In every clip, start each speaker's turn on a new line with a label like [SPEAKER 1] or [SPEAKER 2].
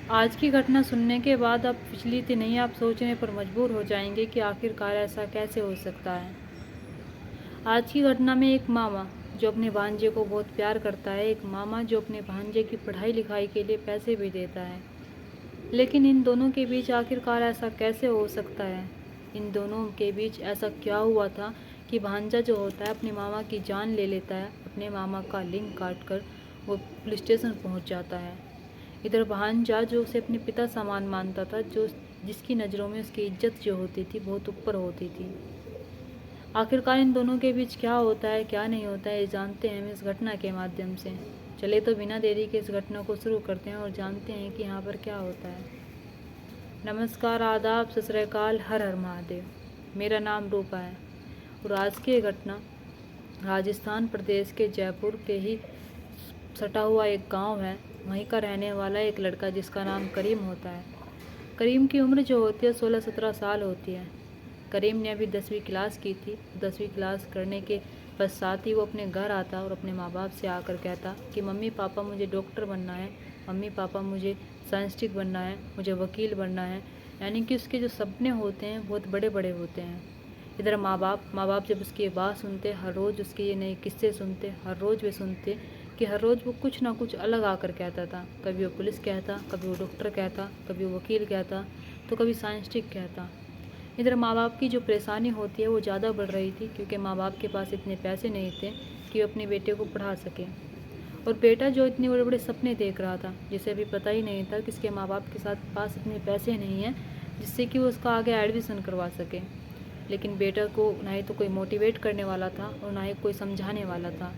[SPEAKER 1] आज की घटना सुनने के बाद आप पिछली तिनही आप सोचने पर मजबूर हो जाएंगे कि आखिरकार ऐसा कैसे हो सकता है। आज की घटना में एक मामा जो अपने भांजे को बहुत प्यार करता है, एक मामा जो अपने भांजे की पढ़ाई लिखाई के लिए पैसे भी देता है, लेकिन इन दोनों के बीच आखिरकार ऐसा कैसे हो सकता है। इन दोनों के बीच ऐसा क्या हुआ था कि भांजा जो होता है अपने मामा की जान ले लेता है, अपने मामा का लिंग काट कर वो पुलिस स्टेशन पहुंच जाता है। इधर भांजा जो उसे अपने पिता समान मानता था, जो जिसकी नज़रों में उसकी इज्जत जो होती थी बहुत ऊपर होती थी। आखिरकार इन दोनों के बीच क्या होता है क्या नहीं होता है, ये जानते हैं हम इस घटना के माध्यम से। चले तो बिना देरी के इस घटना को शुरू करते हैं और जानते हैं कि यहाँ पर क्या होता है। नमस्कार, आदाब, सत श्री अकाल, हर हर महादेव। मेरा नाम रूपा है और आज की ये घटना राजस्थान प्रदेश के जयपुर के ही सटा हुआ एक गांव है, वहीं का रहने वाला एक लड़का जिसका नाम करीम होता है। करीम की उम्र जो होती है 16-17 साल होती है। करीम ने अभी 10वीं क्लास की थी। 10वीं क्लास करने के पश्चात ही वो अपने घर आता और अपने माँ बाप से आकर कहता कि मम्मी पापा मुझे डॉक्टर बनना है, मम्मी पापा मुझे साइंटिस्ट बनना है, मुझे वकील बनना है। यानी कि उसके जो सपने होते हैं बहुत बड़े बड़े होते हैं। इधर माँ बाप जब उसकी बात सुनते, हर रोज़ उसके ये नए किस्से सुनते, हर रोज़ वे सुनते कि हर रोज़ वो कुछ ना कुछ अलग आकर कहता था। कभी वो पुलिस कहता, कभी वो डॉक्टर कहता, कभी वो वकील कहता, तो कभी साइंटिस्ट कहता। इधर माँ बाप की जो परेशानी होती है वो ज़्यादा बढ़ रही थी, क्योंकि माँ बाप के पास इतने पैसे नहीं थे कि वो अपने बेटे को पढ़ा सके। और बेटा जो इतने बड़े बड़े सपने देख रहा था, जिसे अभी पता ही नहीं था कि इसके माँ बाप के साथ पास इतने पैसे नहीं हैं जिससे कि वो उसका आगे एडमिशन करवा सके। लेकिन बेटा को ना ही तो कोई मोटिवेट करने वाला था और ना ही कोई समझाने वाला था।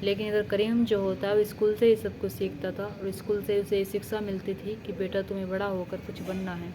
[SPEAKER 1] लेकिन इधर करीम जो होता है वो स्कूल से ही सब कुछ सीखता था और स्कूल से उसे शिक्षा मिलती थी कि बेटा तुम्हें बड़ा होकर कुछ बनना है।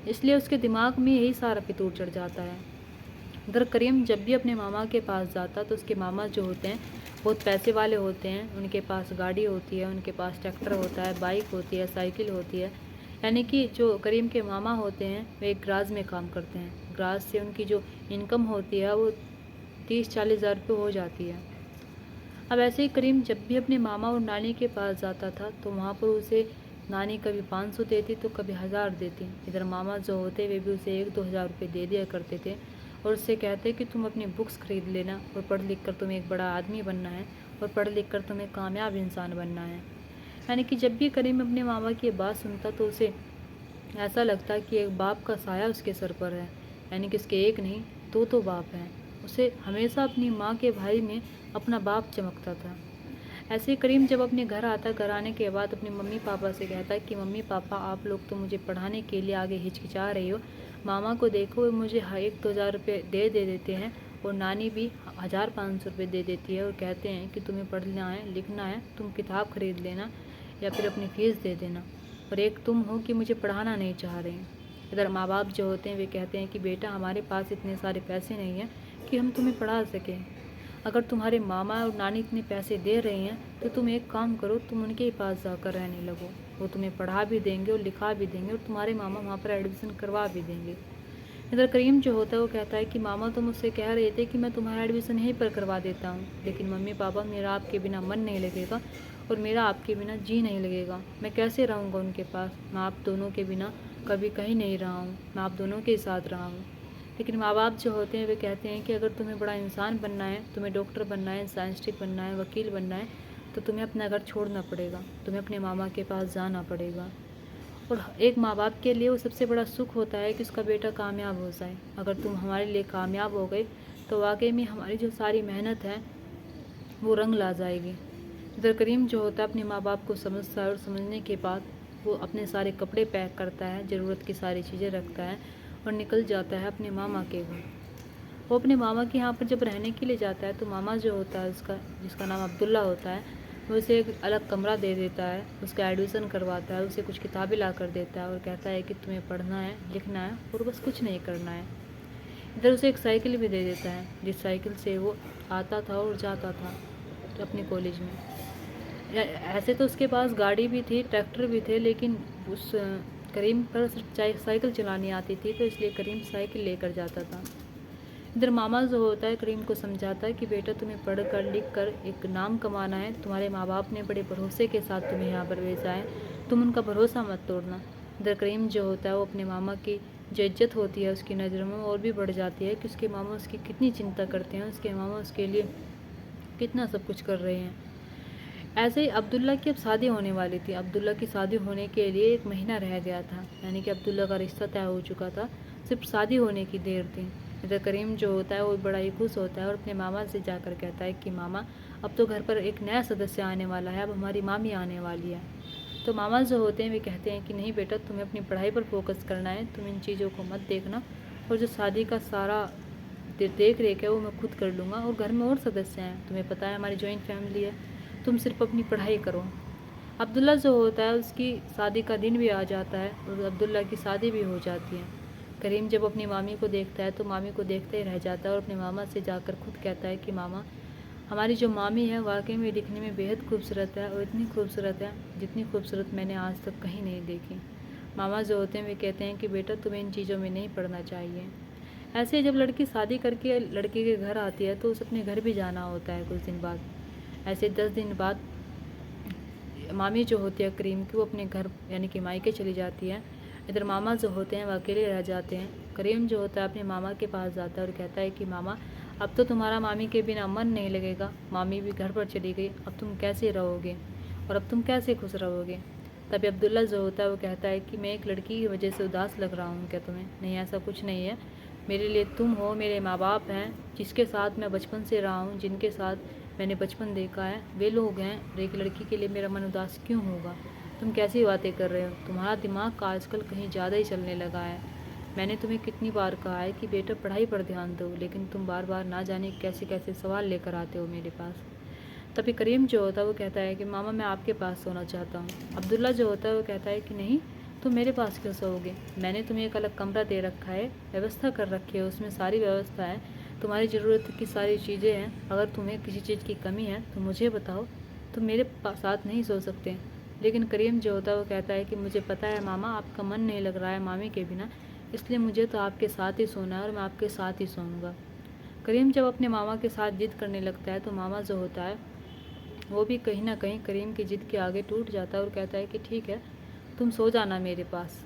[SPEAKER 1] इसलिए उसके दिमाग में यही सारा फितूर चढ़ जाता है। इधर करीम जब भी अपने मामा के पास जाता तो उसके मामा जो होते हैं बहुत पैसे वाले होते हैं। उनके पास गाड़ी होती है, उनके पास ट्रैक्टर होता है, बाइक होती है, साइकिल होती है। यानी कि जो करीम के मामा होते हैं वे एक गराज में काम करते हैं। गराज से उनकी जो इनकम होती है वो 30-40 हज़ार रुपये हो जाती है। अब ऐसे ही करीम जब भी अपने मामा और नानी के पास जाता था तो वहाँ पर उसे नानी कभी 500 देती तो कभी 1000 देती। इधर मामा जो होते वे भी उसे 1-2 हज़ार रुपये दे दिया करते थे और उससे कहते कि तुम अपनी बुक्स खरीद लेना और पढ़ लिख कर तुम्हें एक बड़ा आदमी बनना है और पढ़ लिख कर तुम्हें कामयाब इंसान बनना है। यानी कि जब भी करीम अपने मामा की बात सुनता तो उसे ऐसा लगता कि एक बाप का साया उसके सर पर है। यानी कि उसके एक नहीं दो तो बाप हैं। उसे हमेशा अपनी माँ के भाई में अपना बाप चमकता था। ऐसे ही करीम जब अपने घर आता, घर आने के बाद अपने मम्मी पापा से कहता कि मम्मी पापा आप लोग तो मुझे पढ़ाने के लिए आगे हिचकिचा रही हो, मामा को देखो वो मुझे 1-2 हज़ार रुपये दे देते हैं और नानी भी 1000-500 रुपये दे देती है और कहते हैं कि तुम्हें पढ़ना है लिखना है तुम किताब खरीद लेना या फिर अपनी फ़ीस दे देना, और एक तुम हो कि मुझे पढ़ाना नहीं चाह रहे हैं। इधर माँ बाप जो होते हैं वे कहते हैं कि बेटा हमारे पास इतने सारे पैसे नहीं हैं कि हम तुम्हें पढ़ा सकें। अगर तुम्हारे मामा और नानी इतने पैसे दे रहे हैं तो तुम एक काम करो, तुम उनके ही पास जाकर रहने लगो। वो तुम्हें पढ़ा भी देंगे और लिखा भी देंगे और तुम्हारे मामा वहाँ पर एडमिशन करवा भी देंगे। इधर करीम जो होता है वो कहता है कि मामा तो मुझसे कह रहे थे कि मैं तुम्हारा एडमिशन यहीं पर करवा देता हूँ, लेकिन मम्मी पापा मेरा आपके बिना मन नहीं लगेगा और मेरा आपके बिना जी नहीं लगेगा। मैं कैसे रहूँगा उनके पास। मैं आप दोनों के बिना कभी कहीं नहीं रहा हूँ, मैं आप दोनों के साथ रहा हूँ। लेकिन माँ बाप जो होते हैं वे कहते हैं कि अगर तुम्हें बड़ा इंसान बनना है, तुम्हें डॉक्टर बनना है, साइंटिस्ट बनना है, वकील बनना है, तो तुम्हें अपना घर छोड़ना पड़ेगा, तुम्हें अपने मामा के पास जाना पड़ेगा। और एक माँ बाप के लिए वो सबसे बड़ा सुख होता है कि उसका बेटा कामयाब हो जाए। अगर तुम हमारे लिए कामयाब हो गए तो वाकई में हमारी जो सारी मेहनत है वो रंग ला जाएगी। इधर करीम जो होता है अपने माँ बाप को समझता है और समझने के बाद वो अपने सारे कपड़े पैक करता है, ज़रूरत की सारी चीज़ें रखता है और निकल जाता है अपने मामा के घर। वो अपने मामा के यहाँ पर जब रहने के लिए जाता है तो मामा जो होता है उसका, जिसका नाम अब्दुल्ला होता है, वो उसे एक अलग कमरा दे देता है, उसका एडमिशन करवाता है, उसे कुछ किताबें ला कर देता है और कहता है कि तुम्हें पढ़ना है लिखना है और बस कुछ नहीं करना है। इधर उसे एक साइकिल भी दे देता है जिस साइकिल से वो आता था और जाता था अपने कॉलेज में। ऐसे तो उसके पास गाड़ी भी थी, ट्रैक्टर भी थे, लेकिन उस करीम पर सिर्फ साइकिल चलानी आती थी, तो इसलिए करीम साइकिल लेकर जाता था। इधर मामा जो होता है करीम को समझाता है कि बेटा तुम्हें पढ़ कर लिख कर एक नाम कमाना है, तुम्हारे माँ बाप ने बड़े भरोसे के साथ तुम्हें यहाँ पर भेजा है, तुम उनका भरोसा मत तोड़ना। इधर करीम जो होता है वो अपने मामा की जो इज्जत होती है उसकी नज़रों में और भी बढ़ जाती है कि उसके मामा उसकी कितनी चिंता करते हैं, उसके मामा उसके लिए कितना सब कुछ कर रहे हैं। ऐसे ही अब्दुल्ला की अब शादी होने वाली थी। अब्दुल्ला की शादी होने के लिए 1 महीना रह गया था, यानी कि अब्दुल्ला का रिश्ता तय हो चुका था, सिर्फ शादी होने की देर थी। इधर करीम जो होता है वो बड़ा ही खुश होता है और अपने मामा से जाकर कहता है कि मामा अब तो घर पर एक नया सदस्य आने वाला है, अब हमारी मामी आने वाली है। तो मामा जो होते हैं वे कहते हैं कि नहीं बेटा, तुम्हें अपनी पढ़ाई पर फोकस करना है, तुम इन चीज़ों को मत देखना, और जो शादी का सारा देख रेख है वो मैं खुद कर लूँगा, और घर में और सदस्य हैं, तुम्हें पता है हमारी जॉइंट फैमिली है, तुम सिर्फ अपनी पढ़ाई करो। अब्दुल्ला जो होता है उसकी शादी का दिन भी आ जाता है और अब्दुल्ला की शादी भी हो जाती है। करीम जब अपनी मामी को देखता है तो मामी को देखते ही रह जाता है और अपने मामा से जाकर खुद कहता है कि मामा हमारी जो मामी है वाकई में दिखने में बेहद खूबसूरत है, और इतनी खूबसूरत है जितनी खूबसूरत मैंने आज तक कहीं नहीं देखी। मामा जो होते हैं वे कहते हैं कि बेटा तुम्हें इन चीज़ों में नहीं पड़ना चाहिए। ऐसे जब लड़की शादी करके लड़के के घर आती है तो उसे अपने घर भी जाना होता है कुछ दिन बाद। ऐसे 10 दिन बाद मामी जो होती है करीम की वो अपने घर यानी कि मायके चली जाती है। इधर मामा जो होते हैं वो अकेले रह जाते हैं। करीम जो होता है अपने मामा के पास जाता है और कहता है कि मामा अब तो तुम्हारा मामी के बिना मन नहीं लगेगा, मामी भी घर पर चली गई, अब तुम कैसे रहोगे और अब तुम कैसे खुश रहोगे। तभी अब्दुल्ला जो होता है वो कहता है कि मैं एक लड़की की वजह से उदास लग रहा हूँ क्या तुम्हें? नहीं, ऐसा कुछ नहीं है, मेरे लिए तुम हो, मेरे माँ बाप हैं, जिसके साथ मैं बचपन से रहा हूँ, जिनके साथ मैंने बचपन देखा है, वे लोग हैं, और एक लड़की के लिए मेरा मन उदास क्यों होगा? तुम कैसी बातें कर रहे हो? तुम्हारा दिमाग आजकल कहीं ज़्यादा ही चलने लगा है। मैंने तुम्हें कितनी बार कहा है कि बेटा पढ़ाई पर ध्यान दो, लेकिन तुम बार बार ना जाने कैसे कैसे सवाल लेकर आते हो मेरे पास। तभी करीम जो होता है वो कहता है कि मामा मैं आपके पास सोना चाहता हूँ। अब्दुल्ला जो होता है वो कहता है कि नहीं, तुम मेरे पास क्यों सोओगे? मैंने तुम्हें एक अलग कमरा दे रखा है, व्यवस्था कर रखी है, उसमें सारी व्यवस्था है, तुम्हारी ज़रूरत की सारी चीज़ें हैं। अगर तुम्हें किसी चीज़ की कमी है तो मुझे बताओ, तुम मेरे साथ नहीं सो सकते। लेकिन करीम जो होता है वो कहता है कि मुझे पता है मामा आपका मन नहीं लग रहा है मामी के बिना, इसलिए मुझे तो आपके साथ ही सोना है और मैं आपके साथ ही सोऊंगा। करीम जब अपने मामा के साथ जिद करने लगता है तो मामा जो होता है वो भी कहीं ना कहीं करीम की जिद के आगे टूट जाता है और कहता है कि ठीक है, तुम सो जाना मेरे पास,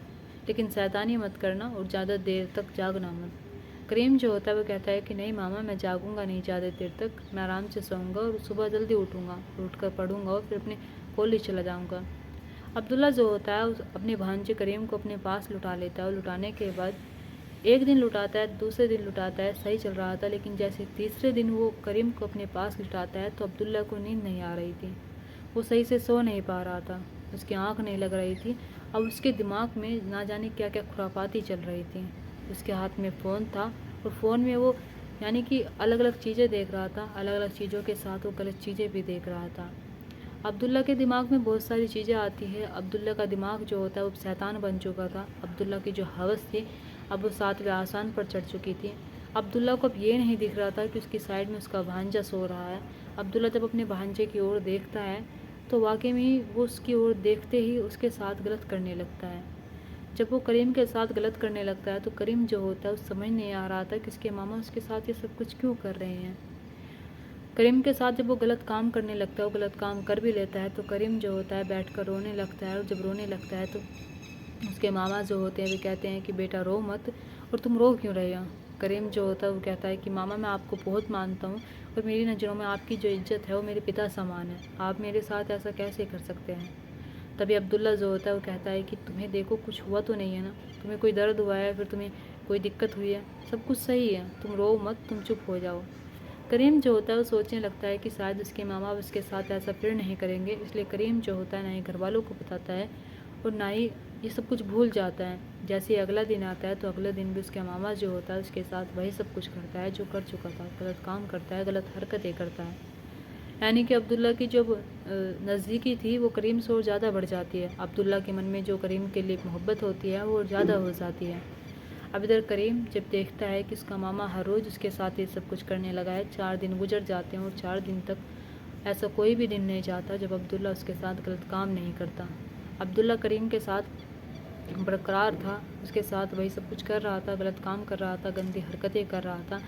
[SPEAKER 1] लेकिन शैतानी मत करना और ज़्यादा देर तक जागना मत। करीम जो होता है वो कहता है कि नहीं मामा, मैं जागूंगा नहीं ज़्यादा देर तक, मैं आराम से सोऊंगा और सुबह जल्दी उठूंगा, उठकर पढ़ूंगा और फिर अपने कॉलेज चला जाऊंगा। अब्दुल्ला जो होता है उस अपने भांजे करीम को अपने पास लुटा लेता है और लुटाने के बाद एक दिन लुटाता है, दूसरे दिन लुटाता है, सही चल रहा था, लेकिन जैसे तीसरे दिन वो करीम को अपने पास लुटाता है तो अब्दुल्ला को नींद नहीं आ रही थी, वो सही से सो नहीं पा रहा था, उसकी आंख नहीं लग रही थी। अब उसके दिमाग में ना जाने क्या क्या खुरापाती चल रही थी। उसके हाथ में फ़ोन था और फ़ोन में वो यानी कि अलग अलग चीज़ें देख रहा था, अलग अलग चीज़ों के साथ वो गलत चीज़ें भी देख रहा था। अब्दुल्ला के दिमाग में बहुत सारी चीज़ें आती है। अब्दुल्ला का दिमाग जो होता है वो शैतान बन चुका था। अब्दुल्ला की जो हवस थी अब वो 7वें आसान पर चढ़ चुकी थी। अब्दुल्ला को अब ये नहीं दिख रहा था कि उसकी साइड में उसका भांजा सो रहा है। अब्दुल्ला जब अपने भांजे की ओर देखता है तो वाकई में वो उसकी ओर देखते ही उसके साथ गलत करने लगता है। जब वो करीम के साथ गलत करने लगता है तो करीम जो होता है उस समझ नहीं आ रहा था कि उसके मामा उसके साथ ये सब कुछ क्यों कर रहे हैं। करीम के साथ जब वो गलत काम करने लगता है, वो गलत काम कर भी लेता है, तो करीम जो होता है बैठकर रोने लगता है, और जब रोने लगता है तो उसके मामा जो होते हैं वे कहते हैं कि बेटा रो मत, और तुम रो क्यों रहे हो? करीम जो होता है वो कहता है कि मामा मैं आपको बहुत मानता हूँ और मेरी नज़रों में आपकी जो इज्जत है वो मेरे पिता समान है, आप मेरे साथ ऐसा कैसे कर सकते हैं? तभी अब्दुल्ला जो होता है वो कहता है कि तुम्हें देखो कुछ हुआ तो नहीं है ना, तुम्हें कोई दर्द हुआ है, फिर तुम्हें कोई दिक्कत हुई है, सब कुछ सही है, तुम रो मत, तुम चुप हो जाओ। करीम जो होता है वो सोचने लगता है कि शायद उसके मामा उसके साथ ऐसा फिर नहीं करेंगे, इसलिए करीम जो होता है ना ही घर वालों को बताता है और ना ही ये सब कुछ भूल जाता है। जैसे ही अगला दिन आता है तो अगले दिन भी उसके मामा जो होता है उसके साथ वही सब कुछ करता है जो कर चुका था, गलत काम करता है, गलत हरकतें करता है। यानी कि अब्दुल्ला की जो नज़दीकी थी वो करीम से और ज़्यादा बढ़ जाती है। अब्दुल्ला के मन में जो करीम के लिए मोहब्बत होती है वो ज़्यादा हो जाती है। अब इधर करीम जब देखता है कि उसका मामा हर रोज़ उसके साथ ये सब कुछ करने लगा है, 4 दिन गुजर जाते हैं और 4 दिन तक ऐसा कोई भी दिन नहीं जाता जब अब्दुल्ला उसके साथ गलत काम नहीं करता। अब्दुल्ला करीम के साथ बरकरार था, उसके साथ वही सब कुछ कर रहा था, गलत काम कर रहा था, गंदी हरकतें कर रहा था।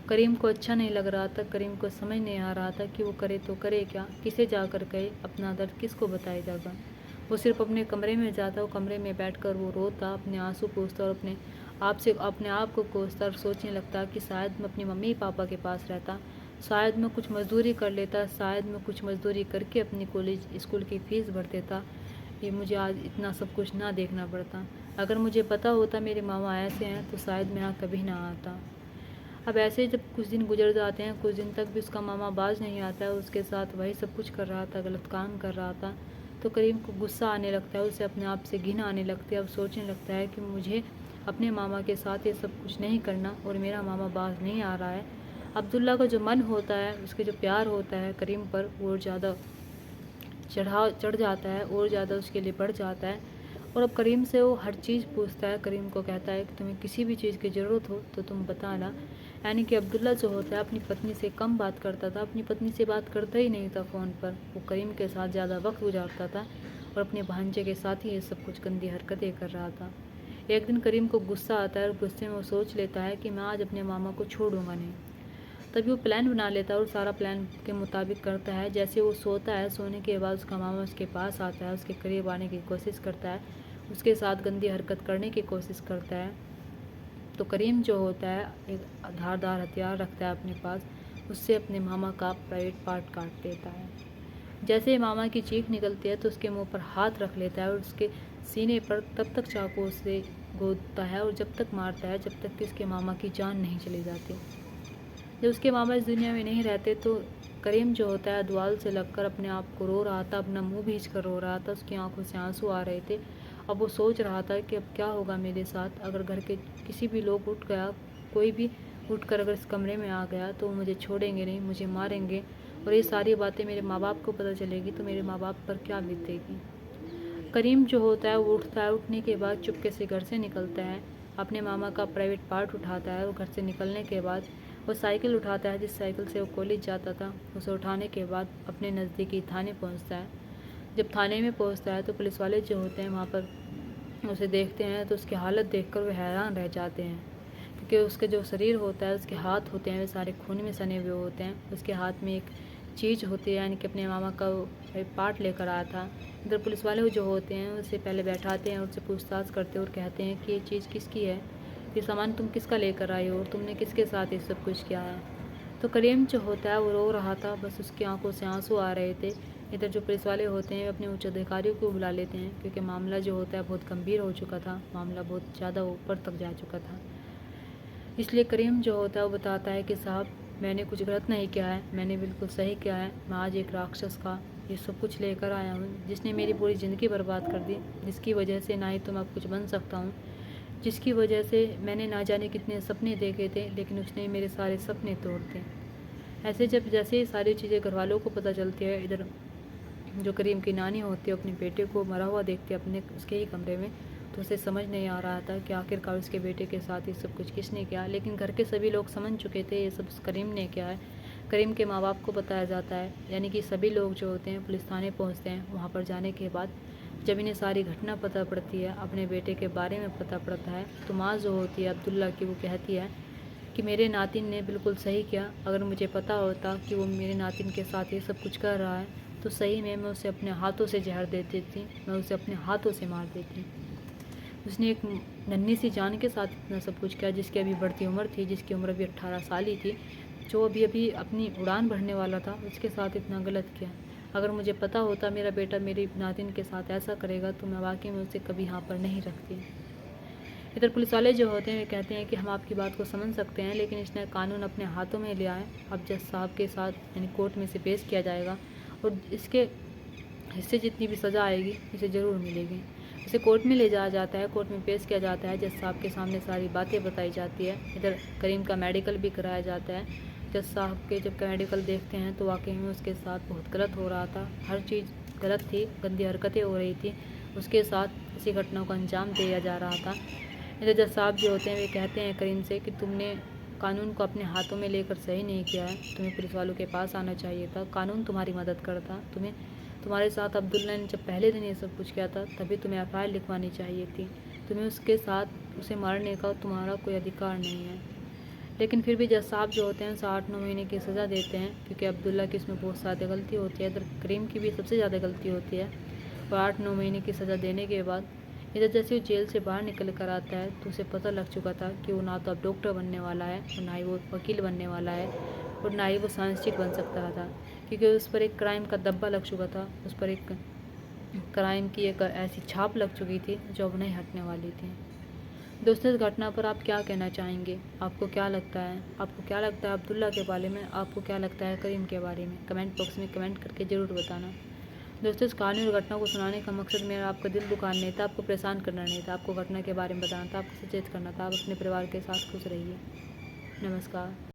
[SPEAKER 1] करीम को अच्छा नहीं लग रहा था, करीम को समझ नहीं आ रहा था कि वो करे तो करे क्या, किसे जाकर कहे, अपना दर्द किसको बताया जाएगा। वो सिर्फ अपने कमरे में जाता, वो कमरे में बैठकर वो रोता, अपने आंसू पोंछता और अपने आप को कोसता और सोचने लगता कि शायद मैं अपनी मम्मी पापा के पास रहता, शायद मैं कुछ मज़दूरी कर लेता, शायद मैं कुछ मज़दूरी करके अपनी कॉलेज स्कूल की फ़ीस भर देता, ये मुझे आज इतना सब कुछ ना देखना पड़ता। अगर मुझे पता होता मेरे मामा ऐसे हैं तो शायद मैं यहाँ कभी ना आता। अब ऐसे जब कुछ दिन गुजर जाते हैं, कुछ दिन तक भी उसका मामा बाज नहीं आता है, उसके साथ वही सब कुछ कर रहा था, गलत काम कर रहा था, तो करीम को गुस्सा आने लगता है, उसे अपने आप से घिन आने लगती है। अब सोचने लगता है कि मुझे अपने मामा के साथ ये सब कुछ नहीं करना और मेरा मामा बाज नहीं आ रहा है। अब्दुल्ला का जो मन होता है, उसके जो प्यार होता है करीम पर, वो ज़्यादा चढ़ जाता है और ज़्यादा उसके लिए बढ़ जाता है। और अब करीम से वो हर चीज़ पूछता है, करीम को कहता है कि तुम्हें किसी भी चीज़ की ज़रूरत हो तो तुम बताना। यानी कि अब्दुल्ला जो होता है अपनी पत्नी से कम बात करता था, अपनी पत्नी से बात करता ही नहीं था फ़ोन पर, वो करीम के साथ ज़्यादा वक्त गुजारता था और अपने भांजे के साथ ही ये सब कुछ गंदी हरकतें कर रहा था। एक दिन करीम को गुस्सा आता है और गुस्से में वो सोच लेता है कि मैं आज अपने मामा को छोड़ूंगा नहीं। तभी वो प्लान बना लेता है और सारा प्लान के मुताबिक करता है। जैसे वो सोता है, सोने के बाद उसका मामा उसके पास आता है, उसके करीब आने की कोशिश करता है, उसके साथ गंदी हरकत करने की कोशिश करता है। तो करीम जो होता है एक धारदार हथियार रखता है अपने पास, उससे अपने मामा का प्राइवेट पार्ट काट देता है। जैसे ही मामा की चीख निकलती है तो उसके मुंह पर हाथ रख लेता है और उसके सीने पर तब तक चाकू से गोदता है और जब तक मारता है जब तक कि उसके मामा की जान नहीं चली जाती। जब उसके मामा इस दुनिया में नहीं रहते तो करीम जो होता है द्वाल से लगकर अपने आप को रो रहा था, अपना मुंह भींच कर रो रहा था, उसकी आंखों से आंसू आ रहे थे। अब वो सोच रहा था कि अब क्या होगा मेरे साथ, अगर घर के किसी भी लोग उठ गया, कोई भी उठकर अगर इस कमरे में आ गया तो वो मुझे छोड़ेंगे नहीं, मुझे मारेंगे, और ये सारी बातें मेरे माँ बाप को पता चलेगी तो मेरे माँ बाप पर क्या बीतेगी। करीम जो होता है वो उठता है, उठने के बाद चुपके से घर से निकलता है, अपने मामा का प्राइवेट पार्ट उठाता है और घर से निकलने के बाद वो साइकिल उठाता है जिस साइकिल से वो कॉलेज जाता था, उसे उठाने के बाद अपने नज़दीकी थाने पहुंचता है। जब थाने में पहुंचता है तो पुलिस वाले जो होते हैं वहाँ पर उसे देखते हैं तो उसकी हालत देखकर वो हैरान रह जाते हैं, क्योंकि उसके जो शरीर होता है, उसके हाथ होते हैं वे सारे खून में सने हुए होते हैं, उसके हाथ में एक चीज़ होती है, यानी कि अपने मामा का वो पार्ट लेकर आया था। इधर पुलिस वाले जो होते हैं उसे पहले बैठाते हैं, उससे पूछताछ करते हैं और कहते हैं कि ये चीज़ किसकी है, ये सामान तुम किसका लेकर आए हो और तुमने किसके साथ ये सब कुछ किया है। तो करीम जो होता है वो रो रहा था, बस उसकी आंखों से आंसू आ रहे थे। इधर जो पुलिस वाले होते हैं वे अपने उच्च अधिकारियों को बुला लेते हैं, क्योंकि मामला जो होता है बहुत गंभीर हो चुका था, मामला बहुत ज़्यादा ऊपर तक जा चुका था। इसलिए करीम जो होता है वो बताता है कि साहब मैंने कुछ गलत नहीं किया है, मैंने बिल्कुल सही किया है, मैं आज एक राक्षस का ये सब कुछ लेकर आया हूँ जिसने मेरी पूरी ज़िंदगी बर्बाद कर दी, जिसकी वजह से ना ही तो मैं अब कुछ बन सकता हूँ, जिसकी वजह से मैंने ना जाने कितने सपने देखे थे लेकिन उसने मेरे सारे सपने तोड़ दिए। ऐसे जब जैसे ये सारी चीज़ें घर वालों को पता चलती है, इधर जो करीम की नानी होती है अपने बेटे को मरा हुआ देखती है अपने उसके ही कमरे में, तो उसे समझ नहीं आ रहा था कि आखिरकार उसके बेटे के साथ ये सब कुछ किसने किया। लेकिन घर के सभी लोग समझ चुके थे ये सब करीम ने किया है। करीम के माँ बाप को बताया जाता है, यानी कि सभी लोग जो होते हैं पुलिस थाने पहुँचते हैं। वहाँ पर जाने के बाद जब इन्हें सारी घटना पता पड़ती है, अपने बेटे के बारे में पता पड़ता है, तो माँ जो होती है अब्दुल्ला की वो कहती है कि मेरे नातिन ने बिल्कुल सही किया, अगर मुझे पता होता कि वो मेरे नातिन के साथ ये सब कुछ कर रहा है तो सही में मैं उसे अपने हाथों से जहर दे देती, मैं उसे अपने हाथों से मार देती। उसने एक नन्ही सी जान के साथ इतना सब कुछ किया, जिसकी अभी बढ़ती उम्र थी, जिसकी उम्र अभी 18 साल ही थी, जो अभी अभी अपनी उड़ान भरने वाला था, उसके साथ इतना गलत किया। अगर मुझे पता होता मेरा बेटा मेरी नातिन के साथ ऐसा करेगा तो मैं वाकई में उसे कभी यहाँ पर नहीं रखती। इधर पुलिस वाले जो होते हैं वे कहते हैं कि हम आपकी बात को समझ सकते हैं, लेकिन इसने कानून अपने हाथों में लिया है, अब जज साहब के साथ यानी कोर्ट में से पेश किया जाएगा और इसके हिस्से जितनी भी सज़ा आएगी इसे ज़रूर मिलेगी। इसे कोर्ट में ले जाया जाता है, कोर्ट में पेश किया जाता है, जज साहब के सामने सारी बातें बताई जाती है। इधर करीम का मेडिकल भी कराया जाता है। जज साहब के जब मेडिकल देखते हैं तो वाकई में उसके साथ बहुत गलत हो रहा था, हर चीज़ गलत थी, गंदी हरकतें हो रही थी, उसके साथ इसी घटनाओं को अंजाम दिया जा रहा था। इधर जज साहब जो होते हैं वे कहते हैं करीम से कि तुमने कानून को अपने हाथों में लेकर सही नहीं किया है, तुम्हें पुलिस वालों के पास आना चाहिए था, कानून तुम्हारी मदद करता, तुम्हारे साथ अब्दुल्ला ने जब पहले दिन ये सब कुछ किया था तभी तुम्हें एफआईआर लिखवानी चाहिए थी, तुम्हें उसके साथ उसे मारने का तुम्हारा कोई अधिकार नहीं है। लेकिन फिर भी जज साहब जो होते हैं उसे 8-9 महीने की सज़ा देते हैं, क्योंकि अब्दुल्ला की इसमें बहुत ज़्यादा गलती होती है, इधर करीम की भी सबसे ज़्यादा गलती होती है। और 8-9 महीने की सज़ा देने के बाद इधर जैसे वो जेल से बाहर निकल कर आता है तो उसे पता लग चुका था कि वो ना तो अब डॉक्टर बनने वाला है और ना ही वो वकील बनने वाला है और ना ही वो साइंटिस्ट बन सकता था, क्योंकि उस पर एक क्राइम का धब्बा लग चुका था। उस पर एक क्राइम की एक ऐसी छाप लग चुकी थी जो अब नहीं हटने वाली थी। दोस्तों, इस घटना पर आप क्या कहना चाहेंगे? आपको क्या लगता है? अब्दुल्ला के बारे में? आपको क्या लगता है करीम के बारे में? कमेंट बॉक्स में कमेंट करके ज़रूर बताना। दोस्तों, इस कहानी और घटना को सुनाने का मकसद मेरा आपका दिल दुखाना नहीं था, आपको परेशान करना नहीं था, आपको घटना के बारे में बताना था, आपको सचेत करना था। आप अपने परिवार के साथ खुश रहिए। नमस्कार।